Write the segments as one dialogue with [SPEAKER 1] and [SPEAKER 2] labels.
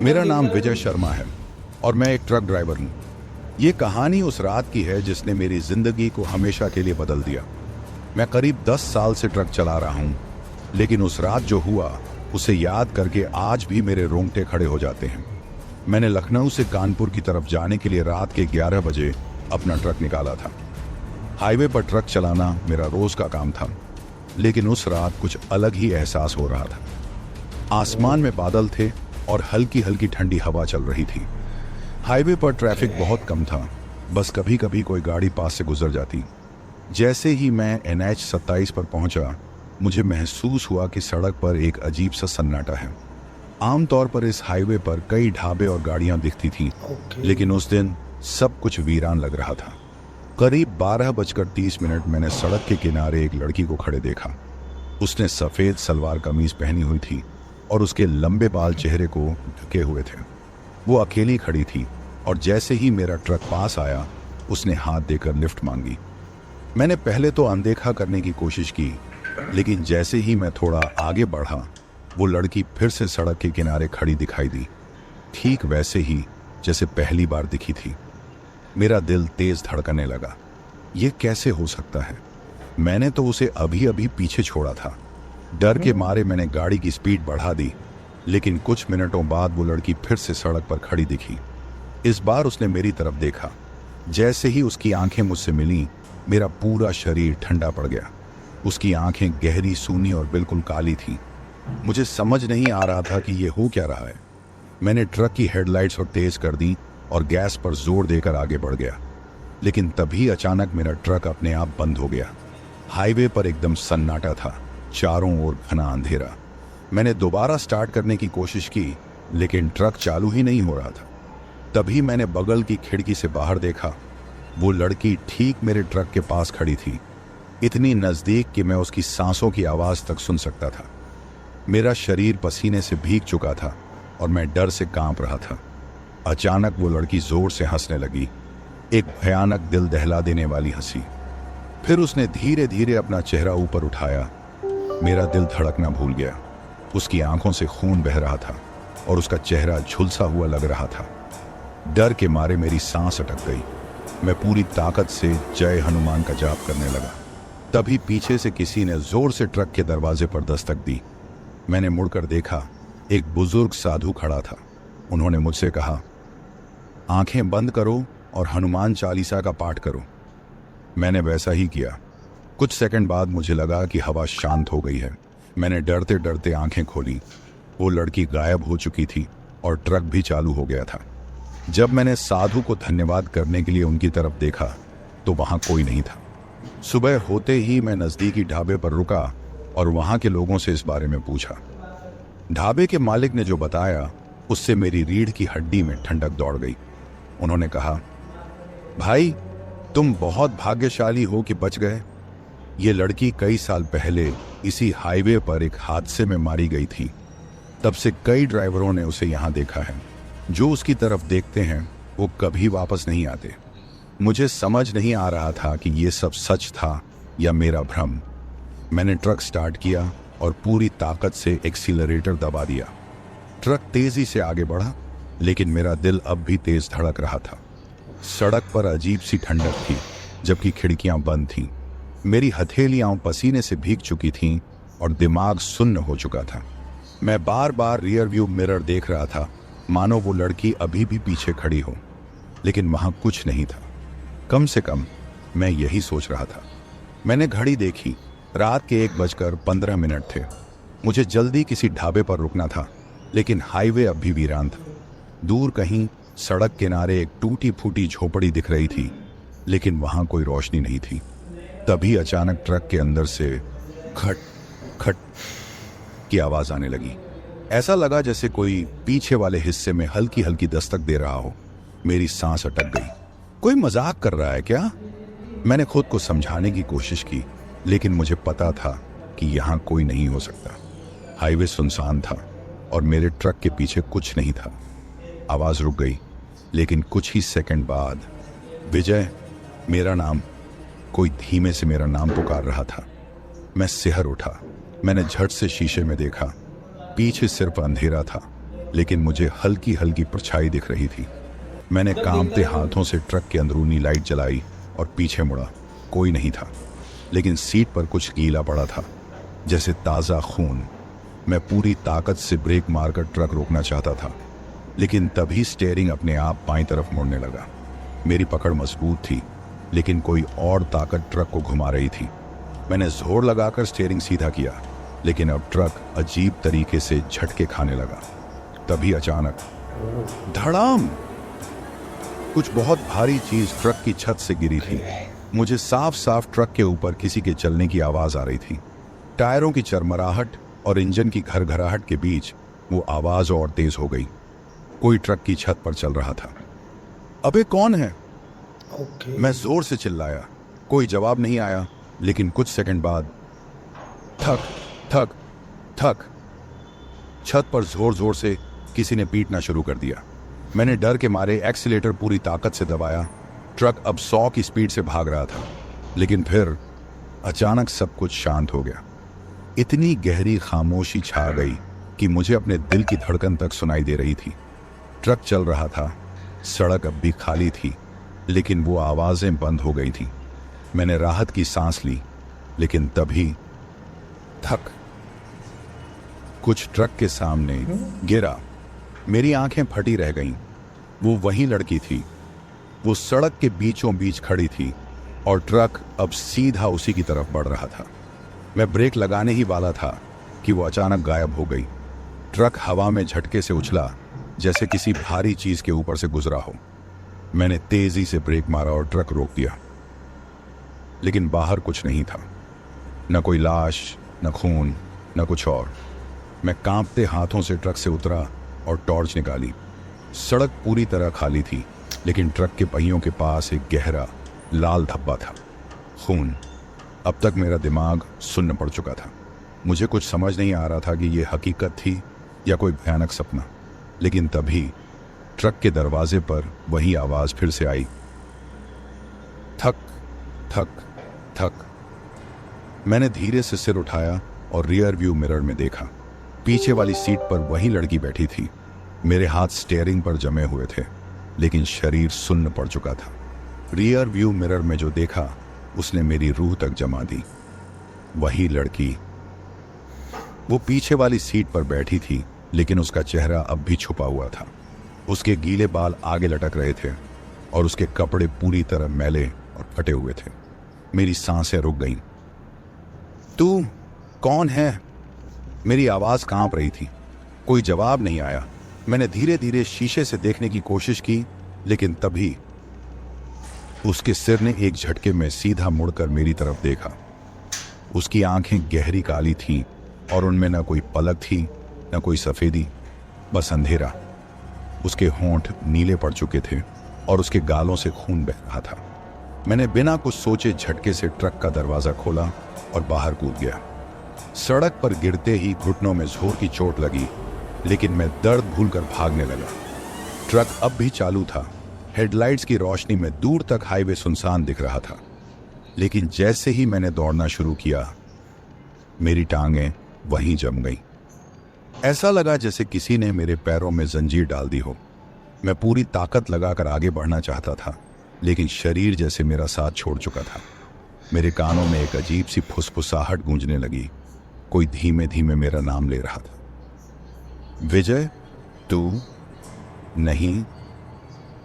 [SPEAKER 1] मेरा नाम विजय शर्मा है और मैं एक ट्रक ड्राइवर हूँ। ये कहानी उस रात की है जिसने मेरी जिंदगी को हमेशा के लिए बदल दिया। मैं करीब 10 साल से ट्रक चला रहा हूँ, लेकिन उस रात जो हुआ उसे याद करके आज भी मेरे रोंगटे खड़े हो जाते हैं। मैंने लखनऊ से कानपुर की तरफ जाने के लिए रात के 11 बजे अपना ट्रक निकाला था। हाईवे पर ट्रक चलाना मेरा रोज का काम था, लेकिन उस रात कुछ अलग ही एहसास हो रहा था। आसमान में बादल थे और हल्की हल्की ठंडी हवा चल रही थी। हाईवे पर ट्रैफिक बहुत कम था, बस कभी कभी कोई गाड़ी पास से गुजर जाती। जैसे ही मैं NH 27 पर पहुंचा, मुझे महसूस हुआ कि सड़क पर एक अजीब सा सन्नाटा है। आमतौर पर इस हाईवे पर कई ढाबे और गाड़ियां दिखती थीं, लेकिन उस दिन सब कुछ वीरान लग रहा था। करीब 12:30 मैंने सड़क के किनारे एक लड़की को खड़े देखा। उसने सफेद सलवार कमीज पहनी हुई थी और उसके लंबे बाल चेहरे को ढके हुए थे। वो अकेली खड़ी थी और जैसे ही मेरा ट्रक पास आया, उसने हाथ देकर लिफ्ट मांगी। मैंने पहले तो अनदेखा करने की कोशिश की, लेकिन जैसे ही मैं थोड़ा आगे बढ़ा, वो लड़की फिर से सड़क के किनारे खड़ी दिखाई दी, ठीक वैसे ही जैसे पहली बार दिखी थी। मेरा दिल तेज धड़कने लगा। ये कैसे हो सकता है? मैंने तो उसे अभी अभी पीछे छोड़ा था। डर के मारे मैंने गाड़ी की स्पीड बढ़ा दी, लेकिन कुछ मिनटों बाद वो लड़की फिर से सड़क पर खड़ी दिखी। इस बार उसने मेरी तरफ देखा। जैसे ही उसकी आंखें मुझसे मिलीं, मेरा पूरा शरीर ठंडा पड़ गया। उसकी आंखें गहरी, सूनी और बिल्कुल काली थीं। मुझे समझ नहीं आ रहा था कि ये हो क्या रहा है। मैंने ट्रक की हेडलाइट्स और तेज कर दी और गैस पर जोर देकर आगे बढ़ गया, लेकिन तभी अचानक मेरा ट्रक अपने आप बंद हो गया। हाईवे पर एकदम सन्नाटा था, चारों ओर घना अंधेरा। मैंने दोबारा स्टार्ट करने की कोशिश की, लेकिन ट्रक चालू ही नहीं हो रहा था। तभी मैंने बगल की खिड़की से बाहर देखा। वो लड़की ठीक मेरे ट्रक के पास खड़ी थी, इतनी नजदीक कि मैं उसकी सांसों की आवाज तक सुन सकता था। मेरा शरीर पसीने से भीग चुका था और मैं डर से कांप रहा था। अचानक वो लड़की जोर से हंसने लगी, एक भयानक दिल दहला देने वाली हंसी। फिर उसने धीरे धीरे अपना चेहरा ऊपर उठाया। मेरा दिल धड़कना भूल गया। उसकी आंखों से खून बह रहा था और उसका चेहरा झुलसा हुआ लग रहा था। डर के मारे मेरी सांस अटक गई। मैं पूरी ताकत से जय हनुमान का जाप करने लगा। तभी पीछे से किसी ने जोर से ट्रक के दरवाजे पर दस्तक दी। मैंने मुड़कर देखा, एक बुजुर्ग साधु खड़ा था। उन्होंने मुझसे कहा, आंखें बंद करो और हनुमान चालीसा का पाठ करो। मैंने वैसा ही किया। कुछ सेकंड बाद मुझे लगा कि हवा शांत हो गई है। मैंने डरते डरते आंखें खोली। वो लड़की गायब हो चुकी थी और ट्रक भी चालू हो गया था। जब मैंने साधु को धन्यवाद करने के लिए उनकी तरफ देखा, तो वहां कोई नहीं था। सुबह होते ही मैं नजदीकी ढाबे पर रुका और वहां के लोगों से इस बारे में पूछा। ढाबे के मालिक ने जो बताया, उससे मेरी रीढ़ की हड्डी में ठंडक दौड़ गई। उन्होंने कहा, भाई, तुम बहुत भाग्यशाली हो कि बच गए। ये लड़की कई साल पहले इसी हाईवे पर एक हादसे में मारी गई थी। तब से कई ड्राइवरों ने उसे यहाँ देखा है। जो उसकी तरफ देखते हैं वो कभी वापस नहीं आते। मुझे समझ नहीं आ रहा था कि ये सब सच था या मेरा भ्रम। मैंने ट्रक स्टार्ट किया और पूरी ताकत से एक्सीलरेटर दबा दिया। ट्रक तेजी से आगे बढ़ा, लेकिन मेरा दिल अब भी तेज धड़क रहा था। सड़क पर अजीब सी ठंडक थी, जबकि खिड़कियां बंद थीं। मेरी हथेलियां पसीने से भीग चुकी थीं और दिमाग सुन्न हो चुका था। मैं बार बार रियर व्यू मिरर देख रहा था, मानो वो लड़की अभी भी पीछे खड़ी हो, लेकिन वहां कुछ नहीं था। कम से कम मैं यही सोच रहा था। मैंने घड़ी देखी, रात के 1:15 थे। मुझे जल्दी किसी ढाबे पर रुकना था, लेकिन हाईवे अब भी वीरान था। दूर कहीं सड़क किनारे एक टूटी फूटी झोपड़ी दिख रही थी, लेकिन वहां कोई रोशनी नहीं थी। तभी अचानक ट्रक के अंदर से खट खट की आवाज आने लगी। ऐसा लगा जैसे कोई पीछे वाले हिस्से में हल्की हल्की दस्तक दे रहा हो। मेरी सांस अटक गई। कोई मजाक कर रहा है क्या? मैंने खुद को समझाने की कोशिश की, लेकिन मुझे पता था कि यहाँ कोई नहीं हो सकता। हाईवे सुनसान था और मेरे ट्रक के पीछे कुछ नहीं था। आवाज रुक गई, लेकिन कुछ ही सेकंड बाद, विजय, मेरा नाम, कोई धीमे से मेरा नाम पुकार रहा था। मैं सिहर उठा। मैंने झट से शीशे में देखा। पीछे सिर्फ अंधेरा था, लेकिन मुझे हल्की हल्की परछाई दिख रही थी। मैंने कांपते हाथों से ट्रक की अंदरूनी लाइट जलाई और पीछे मुड़ा। कोई नहीं था, लेकिन सीट पर कुछ गीला पड़ा था, जैसे ताज़ा खून। मैं पूरी ताकत से ब्रेक मारकर ट्रक रोकना चाहता था, लेकिन तभी स्टीयरिंग अपने आप बाईं तरफ मुड़ने लगा। मेरी पकड़ मजबूत थी, लेकिन कोई और ताकत ट्रक को घुमा रही थी। मैंने जोर लगाकर स्टीयरिंग सीधा किया, लेकिन अब ट्रक अजीब तरीके से झटके खाने लगा। तभी अचानक धड़ाम, कुछ बहुत भारी चीज ट्रक की छत से गिरी थी। मुझे साफ साफ ट्रक के ऊपर किसी के चलने की आवाज आ रही थी। टायरों की चरमराहट और इंजन की घरघराहट के बीच वो आवाज और तेज हो गई। कोई ट्रक की छत पर चल रहा था। अबे कौन है? मैं जोर से चिल्लाया। कोई जवाब नहीं आया, लेकिन कुछ सेकंड बाद थक थक थक छत पर जोर जोर से किसी ने पीटना शुरू कर दिया। मैंने डर के मारे एक्सीलेटर पूरी ताकत से दबाया। ट्रक अब 100 की स्पीड से भाग रहा था, लेकिन फिर अचानक सब कुछ शांत हो गया। इतनी गहरी खामोशी छा गई कि मुझे अपने दिल की धड़कन तक सुनाई दे रही थी। ट्रक चल रहा था, सड़क अब भी खाली थी, लेकिन वो आवाजें बंद हो गई थी। मैंने राहत की सांस ली, लेकिन तभी थक कुछ ट्रक के सामने गिरा। मेरी आंखें फटी रह गईं। वो वही लड़की थी। वो सड़क के बीचों बीच खड़ी थी और ट्रक अब सीधा उसी की तरफ बढ़ रहा था। मैं ब्रेक लगाने ही वाला था कि वो अचानक गायब हो गई। ट्रक हवा में झटके से उछला, जैसे किसी भारी चीज के ऊपर से गुजरा हो। मैंने तेजी से ब्रेक मारा और ट्रक रोक दिया, लेकिन बाहर कुछ नहीं था। न कोई लाश, न खून, न कुछ और। मैं कांपते हाथों से ट्रक से उतरा और टॉर्च निकाली। सड़क पूरी तरह खाली थी, लेकिन ट्रक के पहियों के पास एक गहरा लाल धब्बा था। खून। अब तक मेरा दिमाग सुन्न पड़ चुका था। मुझे कुछ समझ नहीं आ रहा था कि यह हकीकत थी या कोई भयानक सपना। लेकिन तभी ट्रक के दरवाजे पर वही आवाज फिर से आई, थक थक थक। मैंने धीरे से सिर उठाया और रियर व्यू मिरर में देखा। पीछे वाली सीट पर वही लड़की बैठी थी। मेरे हाथ स्टीयरिंग पर जमे हुए थे, लेकिन शरीर सुन्न पड़ चुका था। रियर व्यू मिरर में जो देखा, उसने मेरी रूह तक जमा दी। वही लड़की। वो पीछे वाली सीट पर बैठी थी, लेकिन उसका चेहरा अब भी छुपा हुआ था। उसके गीले बाल आगे लटक रहे थे और उसके कपड़े पूरी तरह मैले और फटे हुए थे। मेरी सांसें रुक गईं। तू कौन है? मेरी आवाज कांप रही थी। कोई जवाब नहीं आया। मैंने धीरे धीरे शीशे से देखने की कोशिश की, लेकिन तभी उसके सिर ने एक झटके में सीधा मुड़कर मेरी तरफ देखा। उसकी आंखें गहरी काली थीं और उनमें न कोई पलक थी, न कोई सफेदी, बस अंधेरा। उसके होंठ नीले पड़ चुके थे और उसके गालों से खून बह रहा था। मैंने बिना कुछ सोचे झटके से ट्रक का दरवाजा खोला और बाहर कूद गया। सड़क पर गिरते ही घुटनों में जोर की चोट लगी, लेकिन मैं दर्द भूलकर भागने लगा। ट्रक अब भी चालू था। हेडलाइट्स की रोशनी में दूर तक हाईवे सुनसान दिख रहा था। लेकिन जैसे ही मैंने दौड़ना शुरू किया, मेरी टांगें वहीं जम गईं। ऐसा लगा जैसे किसी ने मेरे पैरों में जंजीर डाल दी हो। मैं पूरी ताकत लगाकर आगे बढ़ना चाहता था, लेकिन शरीर जैसे मेरा साथ छोड़ चुका था। मेरे कानों में एक अजीब सी फुसफुसाहट गूंजने लगी। कोई धीमे धीमे मेरा नाम ले रहा था। विजय, तू नहीं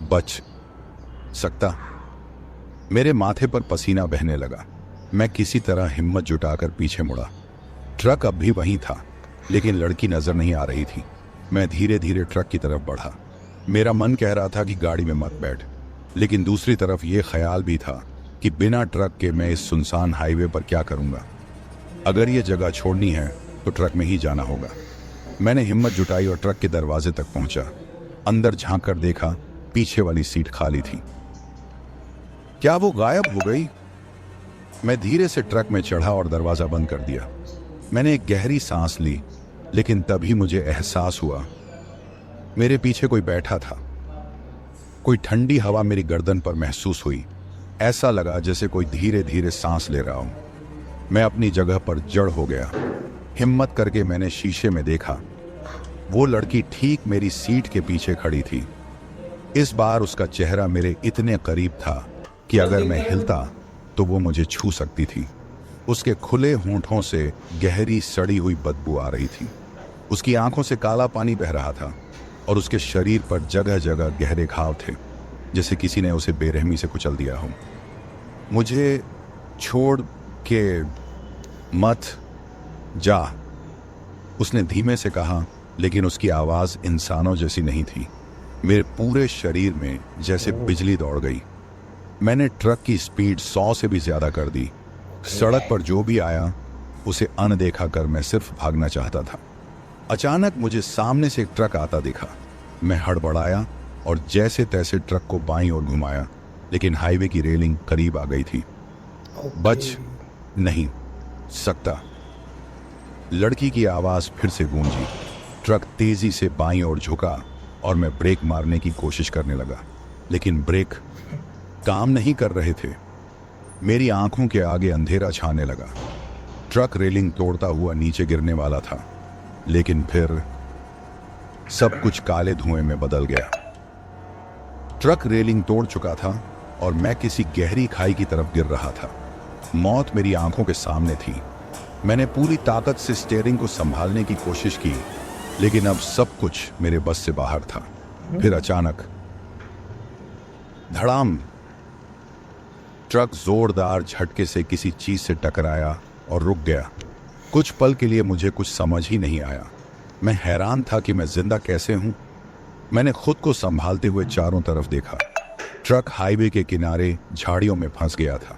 [SPEAKER 1] बच सकता। मेरे माथे पर पसीना बहने लगा। मैं किसी तरह हिम्मत जुटाकर पीछे मुड़ा। ट्रक अब भी वहीं था, लेकिन लड़की नजर नहीं आ रही थी। मैं धीरे धीरे ट्रक की तरफ बढ़ा। मेरा मन कह रहा था कि गाड़ी में मत बैठ, लेकिन दूसरी तरफ यह ख्याल भी था कि बिना ट्रक के मैं इस सुनसान हाईवे पर क्या करूंगा। अगर यह जगह छोड़नी है तो ट्रक में ही जाना होगा। मैंने हिम्मत जुटाई और ट्रक के दरवाजे तक पहुंचा। अंदर झांक कर देखा, पीछे वाली सीट खाली थी। क्या वो गायब हो गई? मैं धीरे से ट्रक में चढ़ा और दरवाजा बंद कर दिया। मैंने एक गहरी सांस ली, लेकिन तभी मुझे एहसास हुआ मेरे पीछे कोई बैठा था। कोई ठंडी हवा मेरी गर्दन पर महसूस हुई। ऐसा लगा जैसे कोई धीरे धीरे सांस ले रहा हूं। मैं अपनी जगह पर जड़ हो गया। हिम्मत करके मैंने शीशे में देखा। वो लड़की ठीक मेरी सीट के पीछे खड़ी थी। इस बार उसका चेहरा मेरे इतने करीब था कि अगर मैं हिलता तो वो मुझे छू सकती थी। उसके खुले होंठों से गहरी सड़ी हुई बदबू आ रही थी। उसकी आंखों से काला पानी बह रहा था और उसके शरीर पर जगह जगह गहरे घाव थे, जैसे किसी ने उसे बेरहमी से कुचल दिया हो। मुझे छोड़ के मत जा, उसने धीमे से कहा, लेकिन उसकी आवाज़ इंसानों जैसी नहीं थी। मेरे पूरे शरीर में जैसे बिजली दौड़ गई। मैंने ट्रक की स्पीड 100 से भी ज़्यादा कर दी। सड़क पर जो भी आया उसे अनदेखा कर मैं सिर्फ भागना चाहता था। अचानक मुझे सामने से एक ट्रक आता दिखा। मैं हड़बड़ाया और जैसे तैसे ट्रक को बाईं ओर घुमाया, लेकिन हाईवे की रेलिंग करीब आ गई थी। बच नहीं सकता, लड़की की आवाज़ फिर से गूंजी। ट्रक तेजी से बाईं ओर झुका और मैं ब्रेक मारने की कोशिश करने लगा, लेकिन ब्रेक काम नहीं कर रहे थे। मेरी आंखों के आगे अंधेरा छाने लगा। ट्रक रेलिंग तोड़ता हुआ नीचे गिरने वाला था, लेकिन फिर सब कुछ काले धुएं में बदल गया। ट्रक रेलिंग तोड़ चुका था और मैं किसी गहरी खाई की तरफ गिर रहा था। मौत मेरी आंखों के सामने थी। मैंने पूरी ताकत से स्टीयरिंग को संभालने की कोशिश की, लेकिन अब सब कुछ मेरे बस से बाहर था। फिर अचानक धड़ाम, ट्रक जोरदार झटके से किसी चीज से टकराया और रुक गया। कुछ पल के लिए मुझे कुछ समझ ही नहीं आया। मैं हैरान था कि मैं जिंदा कैसे हूं। मैंने खुद को संभालते हुए चारों तरफ देखा। ट्रक हाईवे के किनारे झाड़ियों में फंस गया था।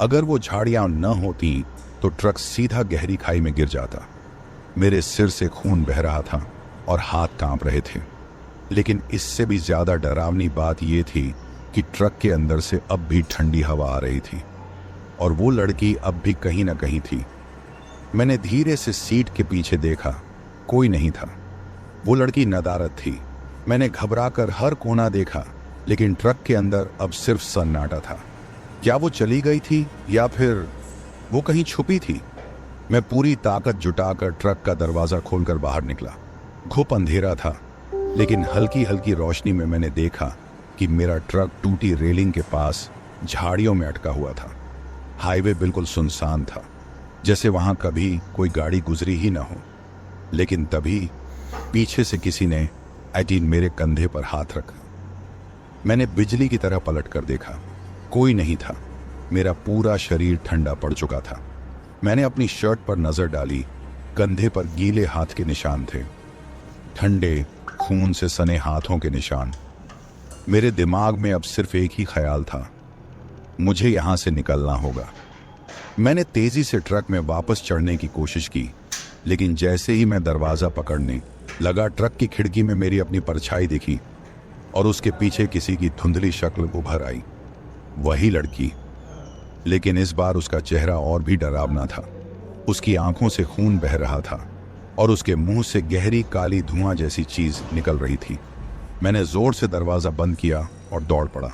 [SPEAKER 1] अगर वो झाड़ियां न होती तो ट्रक सीधा गहरी खाई में गिर जाता। मेरे सिर से खून बह रहा था और हाथ कांप रहे थे, लेकिन इससे भी ज्यादा डरावनी बात यह थी कि ट्रक के अंदर से अब भी ठंडी हवा आ रही थी और वो लड़की अब भी कहीं ना कहीं थी। मैंने धीरे से सीट के पीछे देखा, कोई नहीं था। वो लड़की नदारद थी। मैंने घबराकर हर कोना देखा, लेकिन ट्रक के अंदर अब सिर्फ सन्नाटा था। क्या वो चली गई थी या फिर वो कहीं छुपी थी? मैं पूरी ताकत जुटाकर ट्रक का दरवाजा खोलकर बाहर निकला। घुप अंधेरा था, लेकिन हल्की हल्की रोशनी में मैंने देखा कि मेरा ट्रक टूटी रेलिंग के पास झाड़ियों में अटका हुआ था। हाईवे बिल्कुल सुनसान था, जैसे वहां कभी कोई गाड़ी गुजरी ही ना हो। लेकिन तभी पीछे से किसी ने मेरे कंधे पर हाथ रखा। मैंने बिजली की तरह पलट कर देखा, कोई नहीं था। मेरा पूरा शरीर ठंडा पड़ चुका था। मैंने अपनी शर्ट पर नजर डाली। कंधे पर गीले हाथ के निशान थे, ठंडे खून से सने हाथों के निशान। मेरे दिमाग में अब सिर्फ एक ही ख्याल था, मुझे यहां से निकलना होगा। मैंने तेजी से ट्रक में वापस चढ़ने की कोशिश की, लेकिन जैसे ही मैं दरवाजा पकड़ने लगा, ट्रक की खिड़की में मेरी अपनी परछाई दिखी और उसके पीछे किसी की धुंधली शक्ल उभर आई। वही लड़की, लेकिन इस बार उसका चेहरा और भी डरावना था। उसकी आंखों से खून बह रहा था और उसके मुंह से गहरी काली धुआं जैसी चीज निकल रही थी। मैंने जोर से दरवाजा बंद किया और दौड़ पड़ा।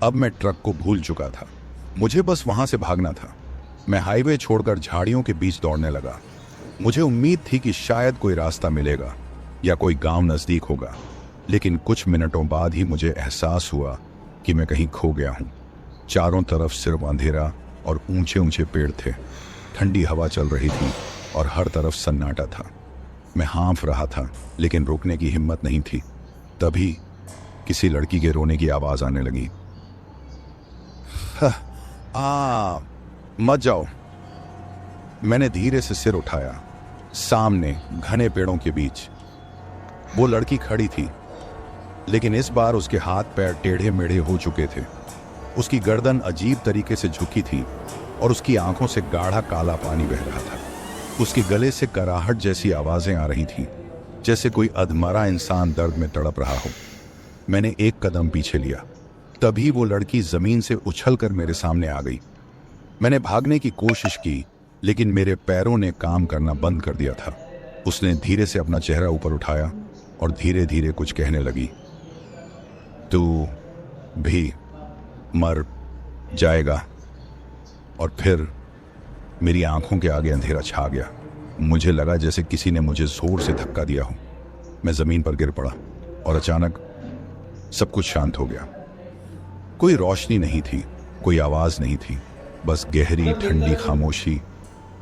[SPEAKER 1] अब मैं ट्रक को भूल चुका था, मुझे बस वहां से भागना था। मैं हाईवे छोड़कर झाड़ियों के बीच दौड़ने लगा। मुझे उम्मीद थी कि शायद कोई रास्ता मिलेगा या कोई गांव नजदीक होगा, लेकिन कुछ मिनटों बाद ही मुझे एहसास हुआ कि मैं कहीं खो गया हूं। चारों तरफ सिर्फ अंधेरा और ऊंचे ऊंचे पेड़ थे। ठंडी हवा चल रही थी और हर तरफ सन्नाटा था। मैं हाँफ रहा था, लेकिन रोकने की हिम्मत नहीं थी। तभी किसी लड़की के रोने की आवाज आने लगी। मत जाओ। मैंने धीरे से सिर उठाया। सामने घने पेड़ों के बीच वो लड़की खड़ी थी, लेकिन इस बार उसके हाथ पैर टेढ़े मेढ़े हो चुके थे। उसकी गर्दन अजीब तरीके से झुकी थी और उसकी आंखों से गाढ़ा काला पानी बह रहा था। उसके गले से कराहट जैसी आवाजें आ रही थीं, जैसे कोई अधमरा इंसान दर्द में तड़प रहा हो। मैंने एक कदम पीछे लिया, तभी वो लड़की जमीन से उछलकर मेरे सामने आ गई। मैंने भागने की कोशिश की, लेकिन मेरे पैरों ने काम करना बंद कर दिया था। उसने धीरे से अपना चेहरा ऊपर उठाया और धीरे धीरे कुछ कहने लगी। तू भी मर जाएगा। और फिर मेरी आंखों के आगे अंधेरा छा गया। मुझे लगा जैसे किसी ने मुझे जोर से धक्का दिया हो। मैं जमीन पर गिर पड़ा और अचानक सब कुछ शांत हो गया। कोई रोशनी नहीं थी, कोई आवाज नहीं थी, बस गहरी ठंडी खामोशी।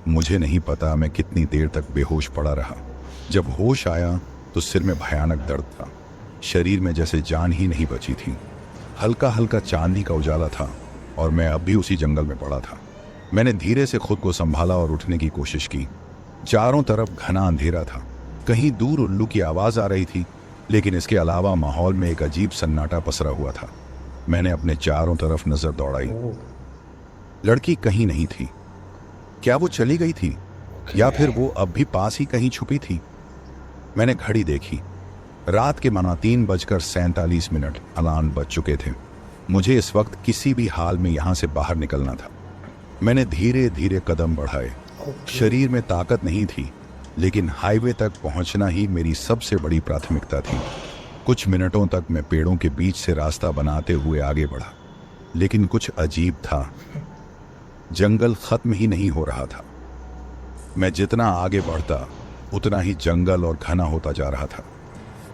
[SPEAKER 1] मुझे नहीं पता मैं कितनी देर तक बेहोश पड़ा रहा। जब होश आया तो सिर में भयानक दर्द था, शरीर में जैसे जान ही नहीं बची थी। हल्का हल्का चांदी का उजाला था और मैं अब भी उसी जंगल में पड़ा था। मैंने धीरे से खुद को संभाला और उठने की कोशिश की। चारों तरफ घना अंधेरा था, कहीं दूर उल्लू की आवाज आ रही थी, लेकिन इसके अलावा माहौल में एक अजीब सन्नाटा पसरा हुआ था। मैंने अपने चारों तरफ नजर दौड़ाई। लड़की कहीं नहीं थी। क्या वो चली गई थी या फिर वो अब भी पास ही कहीं छुपी थी? मैंने घड़ी देखी। रात के माना 3:47 अलार्म बज चुके थे। मुझे इस वक्त किसी भी हाल में यहां से बाहर निकलना था। मैंने धीरे धीरे कदम बढ़ाए। शरीर में ताकत नहीं थी, लेकिन हाईवे तक पहुंचना ही मेरी सबसे बड़ी प्राथमिकता थी। कुछ मिनटों तक मैं पेड़ों के बीच से रास्ता बनाते हुए आगे बढ़ा, लेकिन कुछ अजीब था। जंगल खत्म ही नहीं हो रहा था। मैं जितना आगे बढ़ता उतना ही जंगल और घना होता जा रहा था।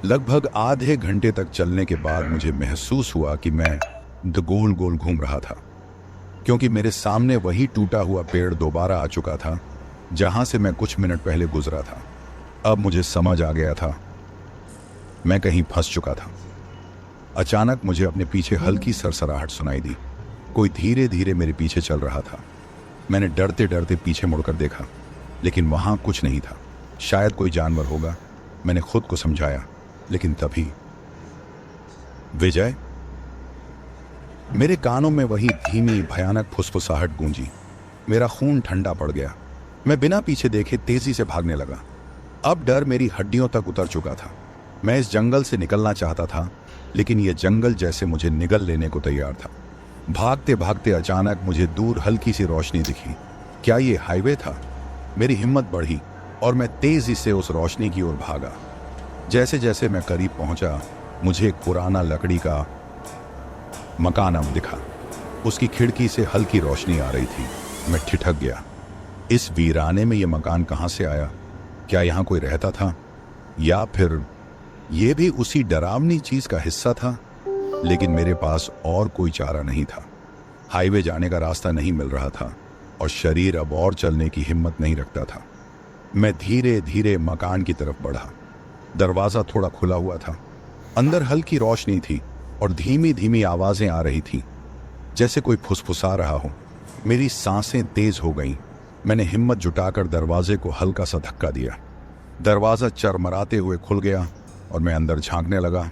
[SPEAKER 1] लगभग आधे घंटे तक चलने के बाद मुझे महसूस हुआ कि मैं गोल गोल घूम रहा था, क्योंकि मेरे सामने वही टूटा हुआ पेड़ दोबारा आ चुका था जहां से मैं कुछ मिनट पहले गुजरा था। अब मुझे समझ आ गया था, मैं कहीं फंस चुका था। अचानक मुझे अपने पीछे हल्की सरसराहट सुनाई दी। कोई धीरे धीरे मेरे पीछे चल रहा था। मैंने डरते डरते पीछे मुड़कर देखा, लेकिन वहां कुछ नहीं था। शायद कोई जानवर होगा, मैंने खुद को समझाया। लेकिन तभी विजय। मेरे कानों में वही धीमी भयानक फुसफुसाहट गूंजी। मेरा खून ठंडा पड़ गया। मैं बिना पीछे देखे तेजी से भागने लगा। अब डर मेरी हड्डियों तक उतर चुका था। मैं इस जंगल से निकलना चाहता था, लेकिन यह जंगल जैसे मुझे निगल लेने को तैयार था। भागते भागते अचानक मुझे दूर हल्की सी रोशनी दिखी। क्या ये हाईवे था? मेरी हिम्मत बढ़ी और मैं तेजी से उस रोशनी की ओर भागा। जैसे जैसे मैं करीब पहुंचा, मुझे एक पुराना लकड़ी का मकान अब दिखा। उसकी खिड़की से हल्की रोशनी आ रही थी। मैं ठिठक गया। इस वीराने में यह मकान कहां से आया? क्या यहां कोई रहता था, या फिर यह भी उसी डरावनी चीज का हिस्सा था? लेकिन मेरे पास और कोई चारा नहीं था। हाईवे जाने का रास्ता नहीं मिल रहा था और शरीर अब और चलने की हिम्मत नहीं रखता था। मैं धीरे धीरे मकान की तरफ बढ़ा। दरवाजा थोड़ा खुला हुआ था। अंदर हल्की रोशनी थी और धीमी धीमी आवाजें आ रही थी, जैसे कोई फुसफुसा रहा हो। मेरी सांसें तेज हो गईं। मैंने हिम्मत जुटाकर दरवाजे को हल्का सा धक्का दिया। दरवाजा चरमराते हुए खुल गया और मैं अंदर झांकने लगा।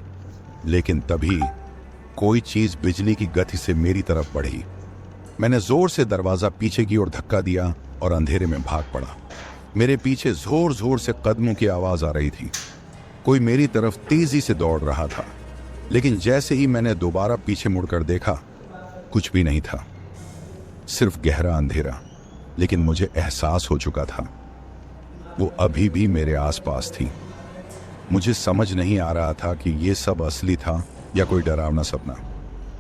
[SPEAKER 1] लेकिन तभी कोई चीज बिजली की गति से मेरी तरफ बढ़ी। मैंने जोर से दरवाजा पीछे की ओर धक्का दिया और अंधेरे में भाग पड़ा। मेरे पीछे जोर जोर से कदमों की आवाज आ रही थी। कोई मेरी तरफ तेजी से दौड़ रहा था। लेकिन जैसे ही मैंने दोबारा पीछे मुड़कर देखा, कुछ भी नहीं था, सिर्फ गहरा अंधेरा। लेकिन मुझे एहसास हो चुका था, वो अभी भी मेरे आसपास थी। मुझे समझ नहीं आ रहा था कि ये सब असली था या कोई डरावना सपना,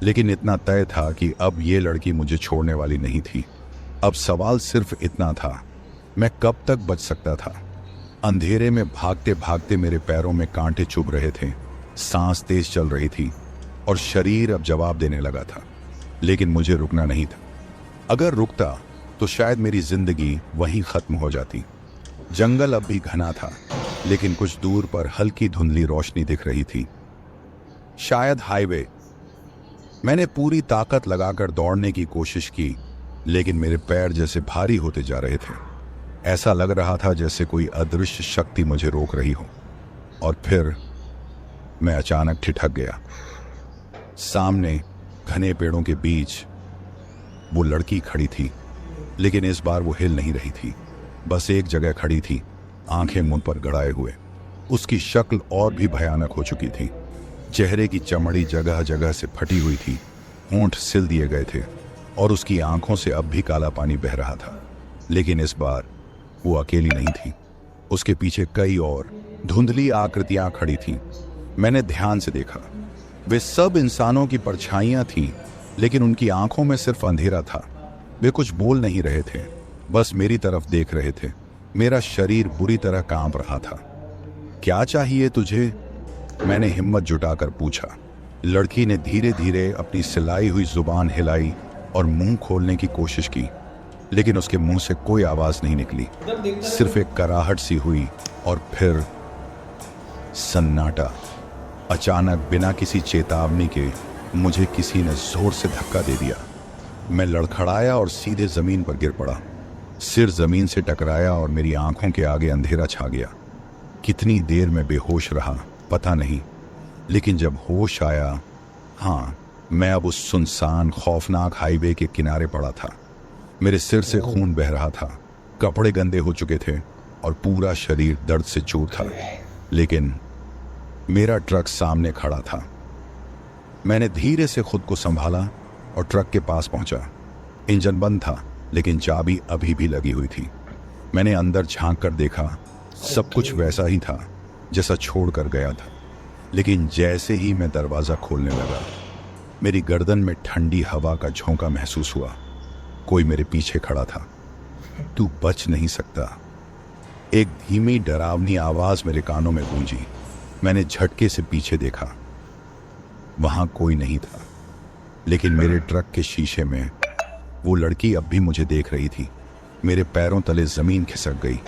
[SPEAKER 1] लेकिन इतना तय था कि अब ये लड़की मुझे छोड़ने वाली नहीं थी। अब सवाल सिर्फ इतना था, मैं कब तक बच सकता था? अंधेरे में भागते भागते मेरे पैरों में कांटे चुभ रहे थे, सांस तेज चल रही थी और शरीर अब जवाब देने लगा था। लेकिन मुझे रुकना नहीं था। अगर रुकता तो शायद मेरी जिंदगी वहीं खत्म हो जाती। जंगल अब भी घना था, लेकिन कुछ दूर पर हल्की धुंधली रोशनी दिख रही थी, शायद हाईवे। मैंने पूरी ताकत लगाकर दौड़ने की कोशिश की, लेकिन मेरे पैर जैसे भारी होते जा रहे थे। ऐसा लग रहा था जैसे कोई अदृश्य शक्ति मुझे रोक रही हो। और फिर मैं अचानक ठिठक गया। सामने घने पेड़ों के बीच वो लड़की खड़ी थी, लेकिन इस बार वो हिल नहीं रही थी, बस एक जगह खड़ी थी, आंखें मुंह पर गड़ाए हुए। उसकी शक्ल और भी भयानक हो चुकी थी। चेहरे की चमड़ी जगह जगह से फटी हुई थी, होंठ सिल दिए गए थे और उसकी आंखों से अब भी काला पानी बह रहा था। लेकिन इस बार वो अकेली नहीं थी। उसके पीछे कई और धुंधली आकृतियां खड़ी थीं। मैंने ध्यान से देखा, वे सब इंसानों की परछाइयां थीं, लेकिन उनकी आंखों में सिर्फ अंधेरा था। वे कुछ बोल नहीं रहे थे, बस मेरी तरफ देख रहे थे। मेरा शरीर बुरी तरह कांप रहा था। क्या चाहिए तुझे? मैंने हिम्मत जुटाकर पूछा। लड़की ने धीरे धीरे अपनी सिलाई हुई जुबान हिलाई और मुंह खोलने की कोशिश की, लेकिन उसके मुंह से कोई आवाज नहीं निकली। सिर्फ एक कराहट सी हुई और फिर सन्नाटा। अचानक बिना किसी चेतावनी के मुझे किसी ने जोर से धक्का दे दिया। मैं लड़खड़ाया और सीधे जमीन पर गिर पड़ा। सिर जमीन से टकराया और मेरी आंखों के आगे अंधेरा छा गया। कितनी देर में बेहोश रहा पता नहीं, लेकिन जब होश आया, हाँ, मैं अब उस सुनसान खौफनाक हाईवे के किनारे पड़ा था। मेरे सिर से खून बह रहा था, कपड़े गंदे हो चुके थे और पूरा शरीर दर्द से चूर था। लेकिन मेरा ट्रक सामने खड़ा था। मैंने धीरे से खुद को संभाला और ट्रक के पास पहुंचा। इंजन बंद था, लेकिन चाबी अभी भी लगी हुई थी। मैंने अंदर झांक कर देखा, सब कुछ वैसा ही था जैसा छोड़ कर गया था। लेकिन जैसे ही मैं दरवाज़ा खोलने लगा, मेरी गर्दन में ठंडी हवा का झोंका महसूस हुआ। कोई मेरे पीछे खड़ा था। तू बच नहीं सकता, एक धीमी डरावनी आवाज़ मेरे कानों में गूंजी। मैंने झटके से पीछे देखा, वहां कोई नहीं था, लेकिन मेरे ट्रक के शीशे में वो लड़की अब भी मुझे देख रही थी। मेरे पैरों तले ज़मीन खिसक गई।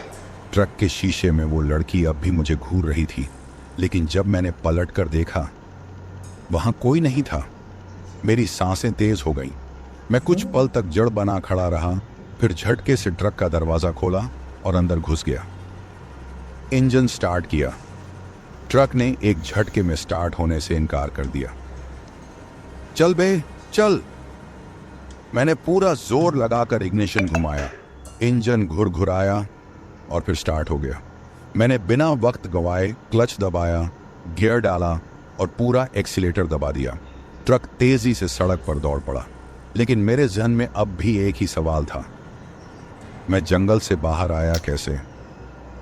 [SPEAKER 1] ट्रक के शीशे में वो लड़की अब भी मुझे घूर रही थी, लेकिन जब मैंने पलट कर देखा, वहां कोई नहीं था। मेरी सांसें तेज हो गईं। मैं कुछ पल तक जड़ बना खड़ा रहा, फिर झटके से ट्रक का दरवाज़ा खोला और अंदर घुस गया। इंजन स्टार्ट किया। ट्रक ने एक झटके में स्टार्ट होने से इनकार कर दिया। चल बे, चल। मैंने पूरा जोर लगाकर इग्निशन घुमाया। इंजन घुरघुराया और फिर स्टार्ट हो गया। मैंने बिना वक्त गंवाए क्लच दबाया, गियर डाला और पूरा एक्सीलेटर दबा दिया। ट्रक तेजी से सड़क पर दौड़ पड़ा, लेकिन मेरे जहन में अब भी एक ही सवाल था, मैं जंगल से बाहर आया कैसे?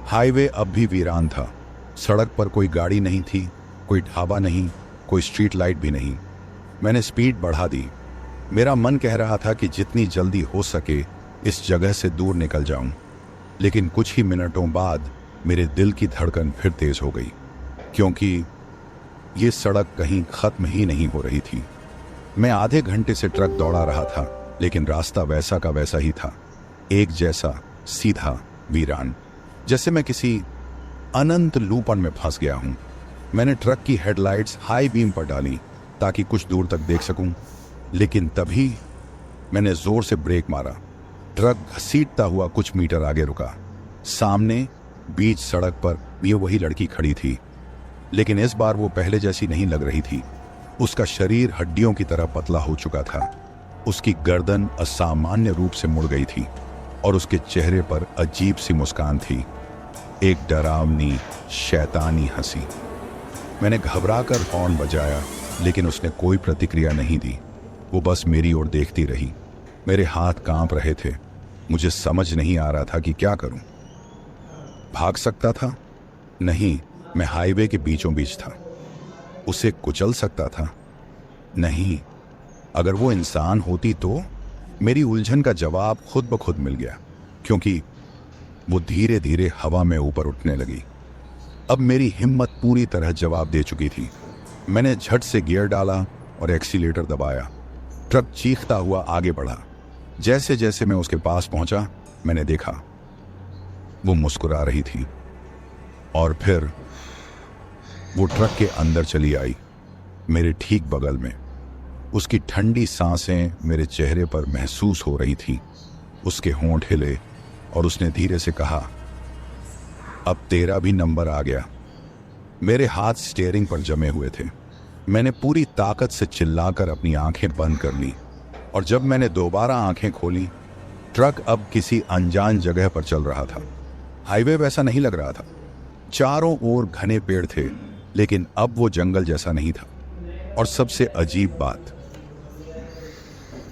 [SPEAKER 1] हाईवे अब भी वीरान था। सड़क पर कोई गाड़ी नहीं थी, कोई ढाबा नहीं, कोई स्ट्रीट लाइट भी नहीं। मैंने स्पीड बढ़ा दी। मेरा मन कह रहा था कि जितनी जल्दी हो सके इस जगह से दूर निकल जाऊं, लेकिन कुछ ही मिनटों बाद मेरे दिल की धड़कन फिर तेज हो गई, क्योंकि ये सड़क कहीं खत्म ही नहीं हो रही थी। मैं आधे घंटे से ट्रक दौड़ा रहा था, लेकिन रास्ता वैसा का वैसा ही था, एक जैसा, सीधा, वीरान, जैसे मैं किसी अनंत लूपन में फंस गया हूं। मैंने ट्रक की हेडलाइट्स हाई बीम पर डाली ताकि कुछ दूर तक देख सकूं, लेकिन तभी मैंने जोर से ब्रेक मारा। ट्रक घसीटता हुआ कुछ मीटर आगे रुका। सामने बीच सड़क पर भी वही लड़की खड़ी थी, लेकिन इस बार वो पहले जैसी नहीं लग रही थी। उसका शरीर हड्डियों की तरह पतला हो चुका था। उसकी गर्दन असामान्य रूप से मुड़ गई थी और उसके चेहरे पर अजीब सी मुस्कान थी, एक डरावनी शैतानी हंसी। मैंने घबराकर हॉर्न बजाया, लेकिन उसने कोई प्रतिक्रिया नहीं दी। वो बस मेरी ओर देखती रही। मेरे हाथ कांप रहे थे। मुझे समझ नहीं आ रहा था कि क्या करूं। भाग सकता था? नहीं, मैं हाईवे के बीचों बीच था। उसे कुचल सकता था? नहीं। अगर वो इंसान होती तो? मेरी उलझन का जवाब खुद ब खुद मिल गया, क्योंकि वो धीरे धीरे हवा में ऊपर उठने लगी। अब मेरी हिम्मत पूरी तरह जवाब दे चुकी थी। मैंने झट से गियर डाला और एक्सीलेटर दबाया। ट्रक चीखता हुआ आगे बढ़ा। जैसे जैसे मैं उसके पास पहुंचा, मैंने देखा वो मुस्कुरा रही थी, और फिर वो ट्रक के अंदर चली आई, मेरे ठीक बगल में। उसकी ठंडी सांसें मेरे चेहरे पर महसूस हो रही थी। उसके होंठ हिले और उसने धीरे से कहा, अब तेरा भी नंबर आ गया। मेरे हाथ स्टीयरिंग पर जमे हुए थे। मैंने पूरी ताकत से चिल्लाकर अपनी आंखें बंद कर ली, और जब मैंने दोबारा आंखें खोली, ट्रक अब किसी अनजान जगह पर चल रहा था। हाईवे वैसा नहीं लग रहा था। चारों ओर घने पेड़ थे, लेकिन अब वो जंगल जैसा नहीं था। और सबसे अजीब बात,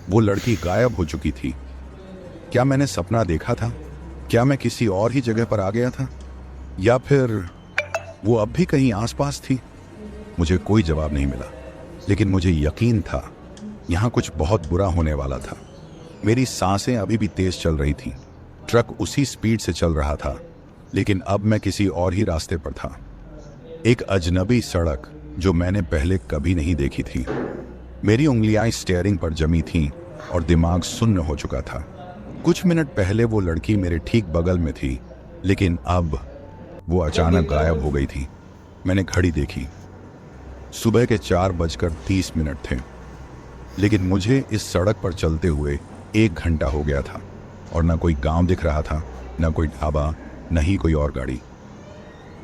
[SPEAKER 1] वो लड़की गायब हो चुकी थी। क्या मैंने सपना देखा था? क्या मैं किसी और ही जगह पर आ गया था, या फिर वो अब भी कहीं आसपास थी? मुझे कोई जवाब नहीं मिला, लेकिन मुझे यकीन था यहाँ कुछ बहुत बुरा होने वाला था। मेरी सांसें अभी भी तेज चल रही थीं। ट्रक उसी स्पीड से चल रहा था, लेकिन अब मैं किसी और ही रास्ते पर था। एक अजनबी सड़क जो मैंने पहले कभी नहीं देखी थी। मेरी उंगलियां स्टीयरिंग पर जमी थीं और दिमाग सुन्न हो चुका था। कुछ मिनट पहले वो लड़की मेरे ठीक बगल में थी, लेकिन अब वो अचानक गायब हो गई थी। मैंने घड़ी देखी, सुबह के 4:30 थे, लेकिन मुझे इस सड़क पर चलते हुए 1 घंटा हो गया था और ना कोई गांव दिख रहा था, ना कोई ढाबा, न ही कोई और गाड़ी।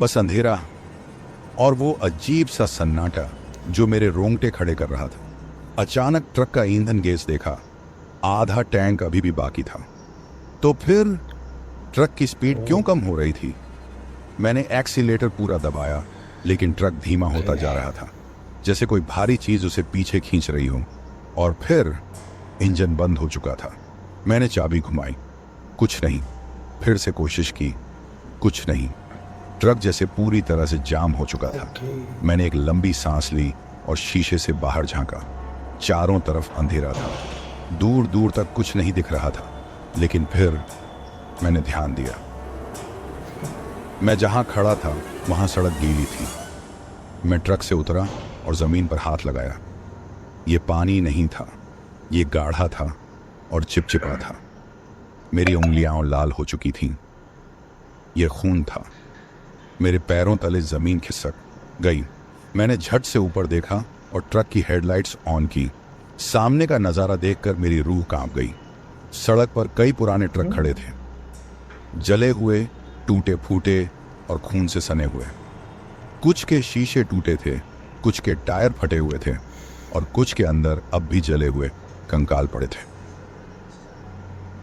[SPEAKER 1] बस अंधेरा और वो अजीब सा सन्नाटा जो मेरे रोंगटे खड़े कर रहा था। अचानक ट्रक का ईंधन गैस देखा, आधा टैंक अभी भी बाकी था। तो फिर ट्रक की स्पीड क्यों कम हो रही थी? मैंने एक्सीलेटर पूरा दबाया, लेकिन ट्रक धीमा होता जा रहा था, जैसे कोई भारी चीज उसे पीछे खींच रही हो। और फिर इंजन बंद हो चुका था। मैंने चाबी घुमाई, कुछ नहीं। फिर से कोशिश की, कुछ नहीं। ट्रक जैसे पूरी तरह से जाम हो चुका था। मैंने एक लंबी सांस ली और शीशे से बाहर झांका। चारों तरफ अंधेरा था, दूर दूर तक कुछ नहीं दिख रहा था। लेकिन फिर मैंने ध्यान दिया। मैं जहां खड़ा था वहां सड़क गीली थी। मैं ट्रक से उतरा और जमीन पर हाथ लगाया। ये पानी नहीं था, ये गाढ़ा था और चिपचिपा था। मेरी उंगलियां लाल हो चुकी थीं। ये खून था। मेरे पैरों तले जमीन खिसक गई। मैंने झट से ऊपर देखा और ट्रक की हेडलाइट्स ऑन की। सामने का नज़ारा देखकर मेरी रूह कांप गई। सड़क पर कई पुराने ट्रक खड़े थे, जले हुए, टूटे फूटे और खून से सने हुए। कुछ के शीशे टूटे थे, कुछ के टायर फटे हुए थे और कुछ के अंदर अब भी जले हुए कंकाल पड़े थे।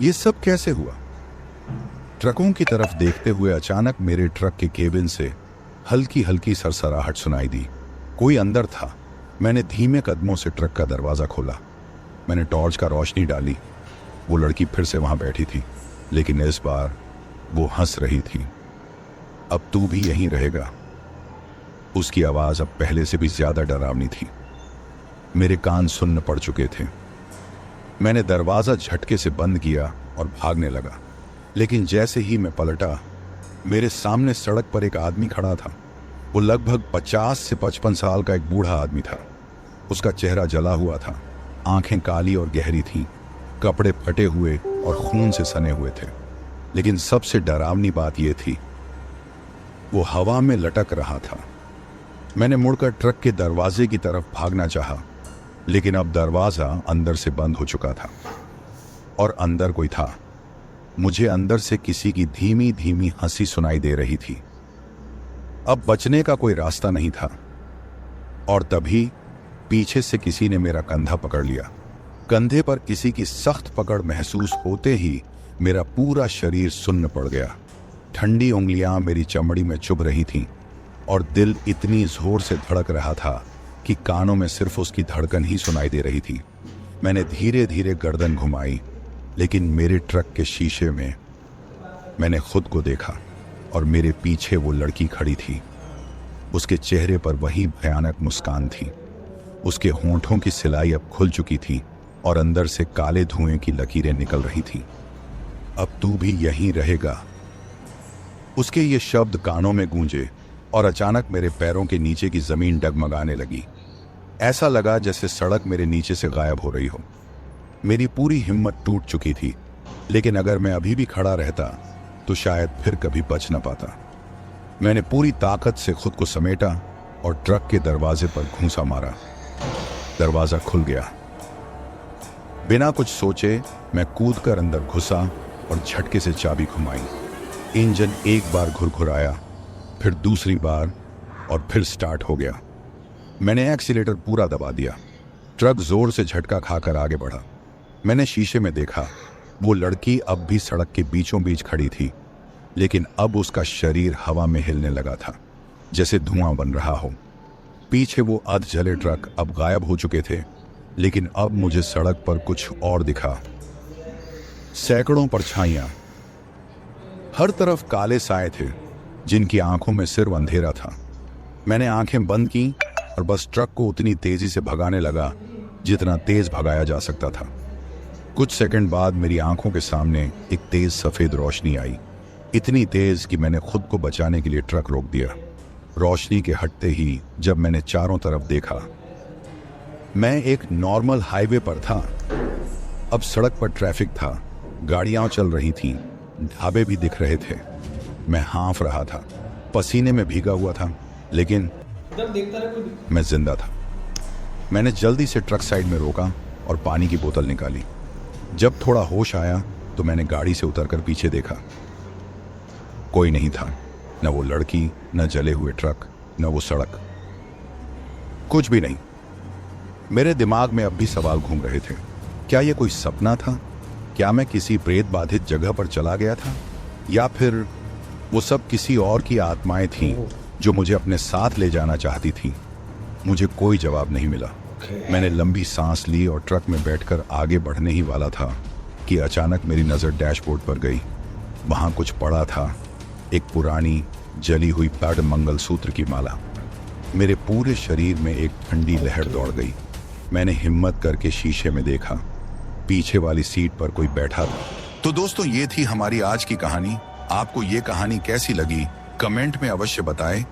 [SPEAKER 1] ये सब कैसे हुआ? ट्रकों की तरफ देखते हुए अचानक मेरे ट्रक के केबिन से हल्की हल्की सरसराहट सुनाई दी। कोई अंदर था। मैंने धीमे कदमों से ट्रक का दरवाज़ा खोला। मैंने टॉर्च का रोशनी डाली। वो लड़की फिर से वहां बैठी थी, लेकिन इस बार वो हंस रही थी। अब तू भी यहीं रहेगा। उसकी आवाज़ अब पहले से भी ज्यादा डरावनी थी। मेरे कान सुन्न पड़ चुके थे। मैंने दरवाज़ा झटके से बंद किया और भागने लगा, लेकिन जैसे ही मैं पलटा, मेरे सामने सड़क पर एक आदमी खड़ा था। वो लगभग 50 से 55 साल का एक बूढ़ा आदमी था। उसका चेहरा जला हुआ था, आंखें काली और गहरी थीं, कपड़े फटे हुए और खून से सने हुए थे। लेकिन सबसे डरावनी बात यह थी, वो हवा में लटक रहा था। मैंने मुड़कर ट्रक के दरवाजे की तरफ भागना चाहा, लेकिन अब दरवाजा अंदर से बंद हो चुका था और अंदर कोई था। मुझे अंदर से किसी की धीमी धीमी हंसी सुनाई दे रही थी। अब बचने का कोई रास्ता नहीं था। और तभी पीछे से किसी ने मेरा कंधा पकड़ लिया। कंधे पर किसी की सख्त पकड़ महसूस होते ही मेरा पूरा शरीर सुन्न पड़ गया। ठंडी उंगलियां मेरी चमड़ी में चुभ रही थीं और दिल इतनी जोर से धड़क रहा था कि कानों में सिर्फ उसकी धड़कन ही सुनाई दे रही थी। मैंने धीरे धीरे गर्दन घुमाई, लेकिन मेरे ट्रक के शीशे में मैंने खुद को देखा और मेरे पीछे वो लड़की खड़ी थी। उसके चेहरे पर वही भयानक मुस्कान थी। उसके होंठों की सिलाई अब खुल चुकी थी और अंदर से काले धुएं की लकीरें निकल रही थीं। अब तू भी यहीं रहेगा। उसके ये शब्द कानों में गूंजे और अचानक मेरे पैरों के नीचे की जमीन डगमगाने लगी। ऐसा लगा जैसे सड़क मेरे नीचे से गायब हो रही हो। मेरी पूरी हिम्मत टूट चुकी थी, लेकिन अगर मैं अभी भी खड़ा रहता तो शायद फिर कभी बच न पाता। मैंने पूरी ताकत से खुद को समेटा और ट्रक के दरवाजे पर घूंसा मारा। दरवाजा खुल गया। बिना कुछ सोचे मैं कूदकर अंदर घुसा और झटके से चाबी घुमाई। इंजन एक बार घुरघुराया, फिर दूसरी बार और फिर स्टार्ट हो गया। मैंने एक्सीलेटर पूरा दबा दिया। ट्रक जोर से झटका खाकर आगे बढ़ा। मैंने शीशे में देखा, वो लड़की अब भी सड़क के बीचों बीच खड़ी थी, लेकिन अब उसका शरीर हवा में हिलने लगा था, जैसे धुआं बन रहा हो। पीछे वो अध जले ट्रक अब गायब हो चुके थे, लेकिन अब मुझे सड़क पर कुछ और दिखा। सैकड़ों परछाइयां, हर तरफ काले साए थे जिनकी आंखों में सिर्फ अंधेरा था। मैंने आंखें बंद की और बस ट्रक को उतनी तेजी से भगाने लगा जितना तेज भगाया जा सकता था। कुछ सेकंड बाद मेरी आंखों के सामने एक तेज सफेद रोशनी आई, इतनी तेज कि मैंने खुद को बचाने के लिए ट्रक रोक दिया। रोशनी के हटते ही जब मैंने चारों तरफ देखा, मैं एक नॉर्मल हाईवे पर था। अब सड़क पर ट्रैफिक था, गाड़ियां चल रही थीं, ढाबे भी दिख रहे थे। मैं हाँफ रहा था, पसीने में भीगा हुआ था, लेकिन मैं जिंदा था। मैंने जल्दी से ट्रक साइड में रोका और पानी की बोतल निकाली। जब थोड़ा होश आया तो मैंने गाड़ी से उतरकर पीछे देखा। कोई नहीं था, न वो लड़की, न जले हुए ट्रक, न वो सड़क, कुछ भी नहीं। मेरे दिमाग में अब भी सवाल घूम रहे थे। क्या ये कोई सपना था? क्या मैं किसी प्रेत बाधित जगह पर चला गया था, या फिर वो सब किसी और की आत्माएं थीं जो मुझे अपने साथ ले जाना चाहती थीं? मुझे कोई जवाब नहीं मिला। मैंने लंबी सांस ली और ट्रक में बैठकर आगे बढ़ने ही वाला था कि अचानक मेरी नज़र डैशबोर्ड पर गई। वहाँ कुछ पड़ा था, एक पुरानी जली हुई पैड मंगलसूत्र की माला। मेरे पूरे शरीर में एक ठंडी लहर दौड़ गई। मैंने हिम्मत करके शीशे में देखा, पीछे वाली सीट पर कोई बैठा था। तो दोस्तों, ये थी हमारी आज की कहानी। आपको ये कहानी कैसी लगी कमेंट में अवश्य बताएं।